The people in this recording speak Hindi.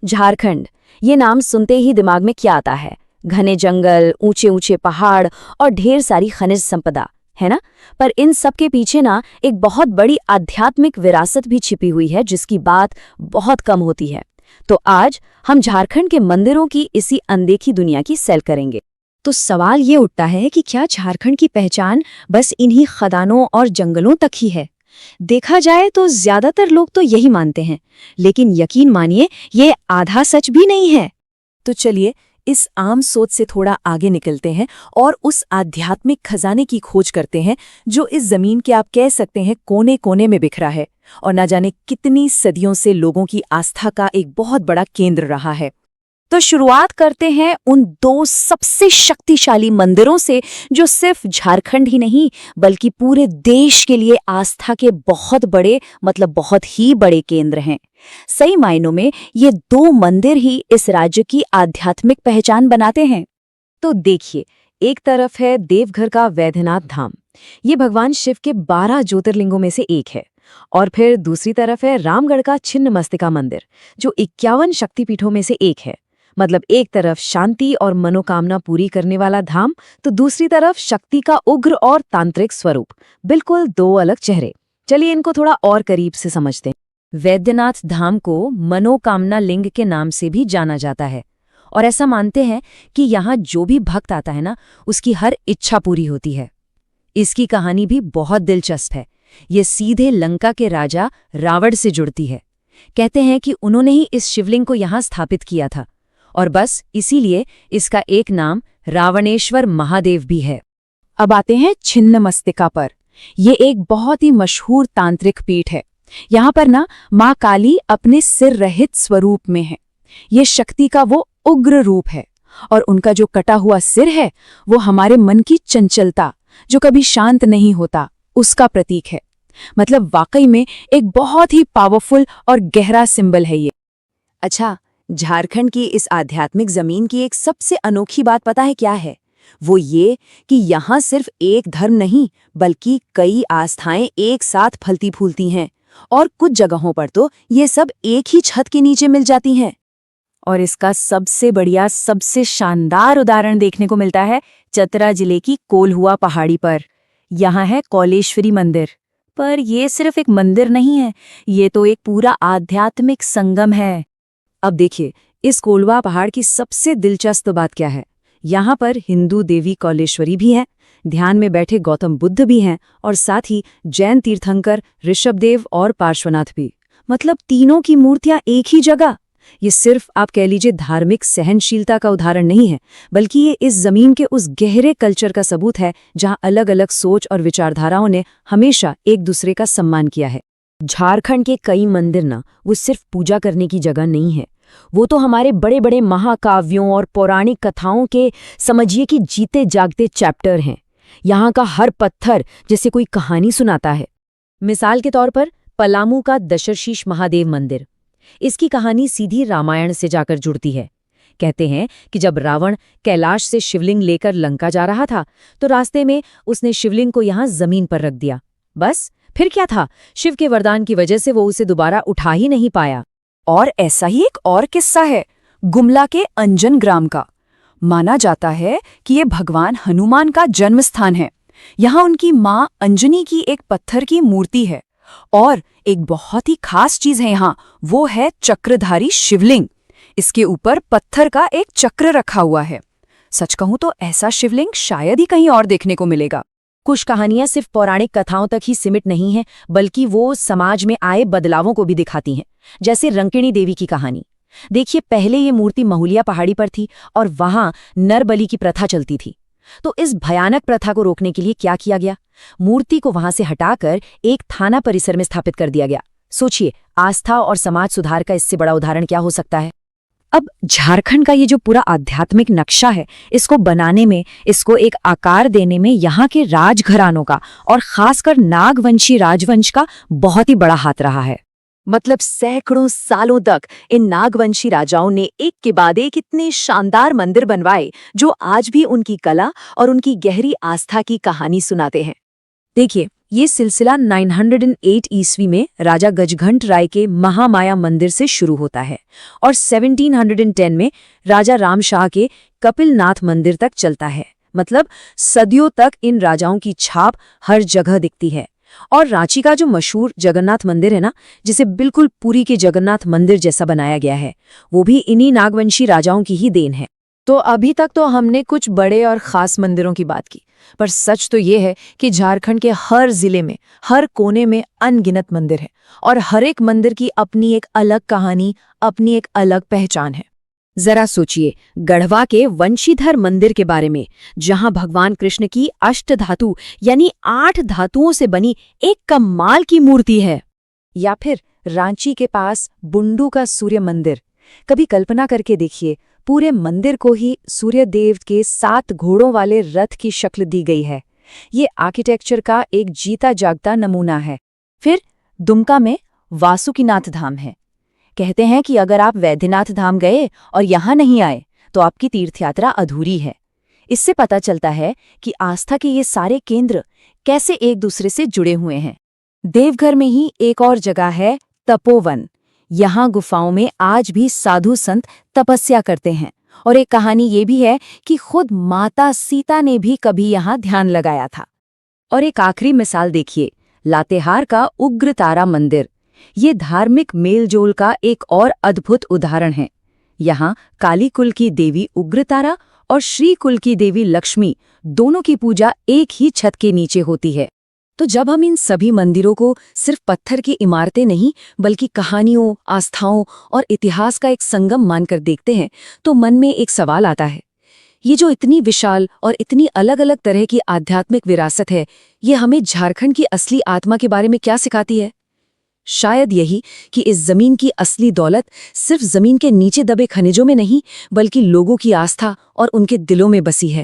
झारखंड, ये नाम सुनते ही दिमाग में क्या आता है? घने जंगल, ऊंचे ऊंचे पहाड़ और ढेर सारी खनिज संपदा, है ना? पर इन सब के पीछे ना एक बहुत बड़ी आध्यात्मिक विरासत भी छिपी हुई है जिसकी बात बहुत कम होती है। तो आज हम झारखंड के मंदिरों की इसी अनदेखी दुनिया की सैर करेंगे। तो सवाल ये उठता है कि क्या झारखंड की पहचान बस इन्हीं खदानों और जंगलों तक ही है? देखा जाए तो ज्यादातर लोग तो यही मानते हैं, लेकिन यकीन मानिए ये आधा सच भी नहीं है। तो चलिए इस आम सोच से थोड़ा आगे निकलते हैं और उस आध्यात्मिक खजाने की खोज करते हैं जो इस जमीन के आप कह सकते हैं कोने कोने में बिखरा है और ना जाने कितनी सदियों से लोगों की आस्था का एक बहुत बड़ा केंद्र रहा है। तो शुरुआत करते हैं उन दो सबसे शक्तिशाली मंदिरों से जो सिर्फ झारखंड ही नहीं बल्कि पूरे देश के लिए आस्था के बहुत बड़े बहुत ही बड़े केंद्र हैं। सही मायनों में ये दो मंदिर ही इस राज्य की आध्यात्मिक पहचान बनाते हैं। तो देखिए, एक तरफ है देवघर का वैद्यनाथ धाम, ये भगवान शिव के 12 ज्योतिर्लिंगों में से एक है। और फिर दूसरी तरफ है रामगढ़ का छिन्नमस्तिका मंदिर जो 51 शक्तिपीठों में से एक है। मतलब एक तरफ शांति और मनोकामना पूरी करने वाला धाम, तो दूसरी तरफ शक्ति का उग्र और तांत्रिक स्वरूप। बिल्कुल दो अलग चेहरे। चलिए इनको थोड़ा और करीब से समझते हैं। वैद्यनाथ धाम को मनोकामना लिंग के नाम से भी जाना जाता है और ऐसा मानते हैं कि यहाँ जो भी भक्त आता है ना, उसकी हर इच्छा पूरी होती है। इसकी कहानी भी बहुत दिलचस्प है। ये सीधे लंका के राजा रावण से जुड़ती है। कहते हैं कि उन्होंने ही इस शिवलिंग को यहाँ स्थापित किया था और बस इसीलिए इसका एक नाम रावणेश्वर महादेव भी है। अब आते हैं छिन्नमस्तिका पर। ये एक बहुत ही मशहूर तांत्रिक पीठ है। यहाँ पर ना माँ काली अपने सिर रहित स्वरूप में है। ये शक्ति का वो उग्र रूप है और उनका जो कटा हुआ सिर है वो हमारे मन की चंचलता, जो कभी शांत नहीं होता, उसका प्रतीक है। मतलब वाकई में एक बहुत ही पावरफुल और गहरा सिंबल है ये। अच्छा, झारखंड की इस आध्यात्मिक जमीन की एक सबसे अनोखी बात पता है क्या है? वो ये कि यहाँ सिर्फ एक धर्म नहीं बल्कि कई आस्थाएं एक साथ फलती फूलती हैं और कुछ जगहों पर तो ये सब एक ही छत के नीचे मिल जाती हैं। और इसका सबसे बढ़िया, सबसे शानदार उदाहरण देखने को मिलता है चतरा जिले की कोल्हुआ पहाड़ी पर। यहाँ है कौलेश्वरी मंदिर। पर ये सिर्फ एक मंदिर नहीं है, ये तो एक पूरा आध्यात्मिक संगम है। अब देखिए, इस कोल्हुआ पहाड़ की सबसे दिलचस्प बात क्या है? यहाँ पर हिंदू देवी कौलेश्वरी भी है, ध्यान में बैठे गौतम बुद्ध भी हैं और साथ ही जैन तीर्थंकर ऋषभदेव और पार्श्वनाथ भी। मतलब तीनों की मूर्तियां एक ही जगह। ये सिर्फ आप कह लीजिए धार्मिक सहनशीलता का उदाहरण नहीं है, बल्कि ये इस जमीन के उस गहरे कल्चर का सबूत है जहाँ अलग अलग सोच और विचारधाराओं ने हमेशा एक दूसरे का सम्मान किया है। झारखंड के कई मंदिर ना वो सिर्फ पूजा करने की जगह नहीं है, वो तो हमारे बड़े बड़े महाकाव्यों और पौराणिक कथाओं के समझिए कि जीते जागते चैप्टर हैं। यहाँ का हर पत्थर जैसे कोई कहानी सुनाता है। मिसाल के तौर पर पलामू का दशरशीष महादेव मंदिर, इसकी कहानी सीधी रामायण से जाकर जुड़ती है। कहते हैं कि जब रावण कैलाश से शिवलिंग लेकर लंका जा रहा था तो रास्ते में उसने शिवलिंग को यहाँ जमीन पर रख दिया। बस फिर क्या था, शिव के वरदान की वजह से वो उसे दोबारा उठा ही नहीं पाया। और ऐसा ही एक और किस्सा है गुमला के अंजन ग्राम का। माना जाता है कि ये भगवान हनुमान का जन्म स्थान है। यहाँ उनकी माँ अंजनी की एक पत्थर की मूर्ति है और एक बहुत ही खास चीज है यहाँ, वो है चक्रधारी शिवलिंग। इसके ऊपर पत्थर का एक चक्र रखा हुआ है। सच कहूं तो ऐसा शिवलिंग शायद ही कहीं और देखने को मिलेगा। कुछ कहानियां सिर्फ पौराणिक कथाओं तक ही सीमित नहीं हैं, बल्कि वो समाज में आए बदलावों को भी दिखाती हैं। जैसे रंकिणी देवी की कहानी देखिए, पहले ये मूर्ति महुलिया पहाड़ी पर थी और वहां नरबलि की प्रथा चलती थी। तो इस भयानक प्रथा को रोकने के लिए क्या किया गया? मूर्ति को वहां से हटाकर एक थाना परिसर में स्थापित कर दिया गया। सोचिए, आस्था और समाज सुधार का इससे बड़ा उदाहरण क्या हो सकता है? अब झारखंड का ये जो पूरा आध्यात्मिक नक्शा है, इसको बनाने में, इसको एक आकार देने में यहाँ के राजघरानों का और खासकर नागवंशी राजवंश का बहुत ही बड़ा हाथ रहा है। मतलब सैकड़ों सालों तक इन नागवंशी राजाओं ने एक के बाद एक इतने शानदार मंदिर बनवाए जो आज भी उनकी कला और उनकी गहरी आस्था की कहानी सुनाते हैं। देखिए, ये सिलसिला 908 ईस्वी में राजा गजघंट राय के महामाया मंदिर से शुरू होता है और 1710 में राजा रामशाह के कपिलनाथ मंदिर तक चलता है। मतलब सदियों तक इन राजाओं की छाप हर जगह दिखती है। और रांची का जो मशहूर जगन्नाथ मंदिर है ना, जिसे बिल्कुल पुरी के जगन्नाथ मंदिर जैसा बनाया गया है, वो भी इन्हीं नागवंशी राजाओं की ही देन है। तो अभी तक तो हमने कुछ बड़े और खास मंदिरों की बात की, पर सच तो ये है कि झारखंड के हर जिले में, हर कोने में अनगिनत मंदिर है और हर एक मंदिर की अपनी एक अलग कहानी, अपनी एक अलग पहचान है। जरा सोचिए गढ़वा के वंशीधर मंदिर के बारे में, जहां भगवान कृष्ण की अष्टधातु यानी 8 धातुओं से बनी एक कमाल की मूर्ति है। या फिर रांची के पास बुंडू का सूर्य मंदिर। कभी कल्पना करके देखिए, पूरे मंदिर को ही सूर्यदेव के 7 घोड़ों वाले रथ की शक्ल दी गई है। ये आर्किटेक्चर का एक जीता जागता नमूना है। फिर दुमका में वासुकीनाथ धाम है। कहते हैं कि अगर आप वैद्यनाथ धाम गए और यहाँ नहीं आए तो आपकी तीर्थयात्रा अधूरी है। इससे पता चलता है कि आस्था के ये सारे केंद्र कैसे एक दूसरे से जुड़े हुए हैं। देवघर में ही एक और जगह है तपोवन। यहाँ गुफाओं में आज भी साधु संत तपस्या करते हैं और एक कहानी ये भी है कि खुद माता सीता ने भी कभी यहाँ ध्यान लगाया था। और एक आखिरी मिसाल देखिए, लातेहार का उग्रतारा मंदिर। ये धार्मिक मेलजोल का एक और अद्भुत उदाहरण है। यहाँ काली कुल की देवी उग्रतारा और श्री कुल की देवी लक्ष्मी दोनों की पूजा एक ही छत के नीचे होती है। तो जब हम इन सभी मंदिरों को सिर्फ पत्थर की इमारतें नहीं बल्कि कहानियों, आस्थाओं और इतिहास का एक संगम मानकर देखते हैं तो मन में एक सवाल आता है, ये जो इतनी विशाल और इतनी अलग अलग तरह की आध्यात्मिक विरासत है, ये हमें झारखंड की असली आत्मा के बारे में क्या सिखाती है? शायद यही कि इस जमीन की असली दौलत सिर्फ जमीन के नीचे दबे खनिजों में नहीं बल्कि लोगों की आस्था और उनके दिलों में बसी है।